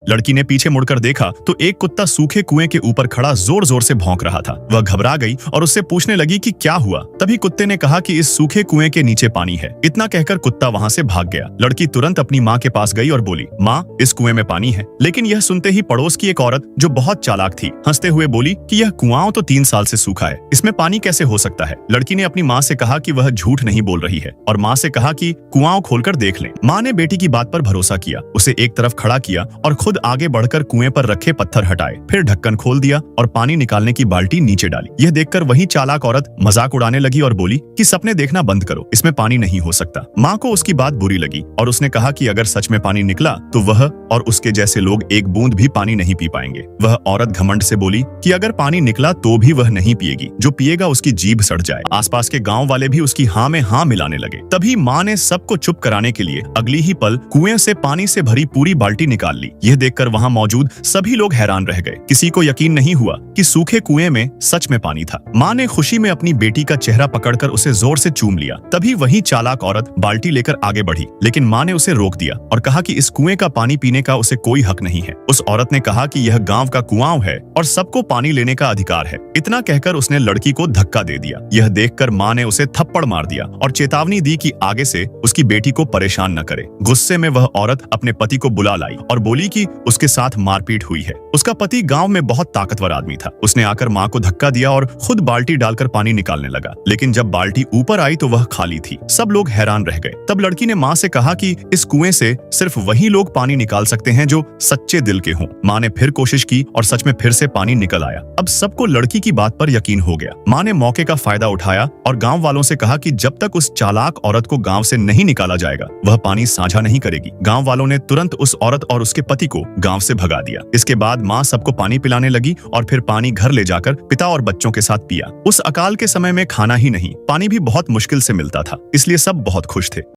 लड़की ने पीछे मुड़कर देखा तो एक कुत्ता सूखे कुएं के ऊपर खड़ा जोर जोर से भौंक रहा था। वह घबरा गई और उससे पूछने लगी कि क्या हुआ। तभी कुत्ते ने कहा कि इस सूखे कुएं के नीचे पानी है। इतना कहकर कुत्ता वहां से भाग गया। लड़की तुरंत अपनी माँ के पास गई और बोली, माँ, इस कुएं में पानी है। लेकिन यह सुनते ही पड़ोस की एक औरत जो बहुत चालाक थी हंसते हुए बोली कि यह कुआं तो 3 साल से सूखा है, इसमें पानी कैसे हो सकता है। लड़की ने अपनी माँ से कहा कि वह झूठ नहीं बोल रही है और माँ से कहा कि कुआं खोलकर देख लें। माँ ने बेटी की बात पर भरोसा किया, उसे एक तरफ खड़ा किया और खुद आगे बढ़कर कुएं पर रखे पत्थर हटाए। फिर ढक्कन खोल दिया और पानी निकालने की बाल्टी नीचे डाली। यह देखकर वही चालाक औरत मजाक उड़ाने लगी और बोली कि सपने देखना बंद करो, इसमें पानी नहीं हो सकता। माँ को उसकी बात बुरी लगी और उसने कहा कि अगर सच में पानी निकला तो वह और उसके जैसे लोग एक बूंद भी पानी नहीं पी पाएंगे। वह औरत घमंड से बोली कि अगर पानी निकला तो भी वह नहीं पिएगी, जो पिएगा उसकी जीभ सड़ जाए। आसपास के गांव वाले भी उसकी हाँ में हाँ मिलाने लगे। तभी माँ ने सबको चुप कराने के लिए अगली ही पल कुएं से पानी से भरी पूरी बाल्टी निकाल ली। यह देखकर वहां मौजूद सभी लोग हैरान रह गए। किसी को यकीन नहीं हुआ कि सूखे कुएं में सच में पानी था। माँ ने खुशी में अपनी बेटी का चेहरा पकड़कर उसे जोर से चूम लिया। तभी वही चालाक औरत बाल्टी लेकर आगे बढ़ी, लेकिन माँ ने उसे रोक दिया और कहा कि इस कुएं का पानी पीने का उसे कोई हक नहीं है। उस औरत ने कहा कि यह गांव का कुआं है और सबको पानी लेने का अधिकार है। इतना कहकर उसने लड़की को धक्का दे दिया। यह देखकर माँ ने उसे थप्पड़ मार दिया और चेतावनी दी कि आगे से उसकी बेटी को परेशान न करे। गुस्से में वह औरत अपने पति को बुला लाई और बोली कि उसके साथ मारपीट हुई है। उसका पति गांव में बहुत ताकतवर आदमी था। उसने आकर माँ को धक्का दिया और खुद बाल्टी डालकर पानी निकालने लगा, लेकिन जब बाल्टी ऊपर आई तो वह खाली थी। सब लोग हैरान रह गए। तब लड़की ने माँ से कहा कि इस कुएं से सिर्फ वही लोग पानी निकाल सकते हैं जो सच्चे दिल के हों। माँ ने फिर कोशिश की और सच में फिर से पानी निकल आया। अब सबको लड़की की बात पर यकीन हो गया। माँ ने मौके का फायदा उठाया और गांव वालों से कहा कि जब तक उस चालाक औरत को गांव से नहीं निकाला जाएगा वह पानी साझा नहीं करेगी। गांव वालों ने तुरंत उस औरत और उसके पति को गांव से भगा दिया। इसके बाद माँ सबको पानी पिलाने लगी और फिर पानी घर ले जाकर पिता और बच्चों के साथ पिया। उस अकाल के समय में खाना ही नहीं, पानी भी बहुत मुश्किल से मिलता था, इसलिए सब बहुत खुश थे।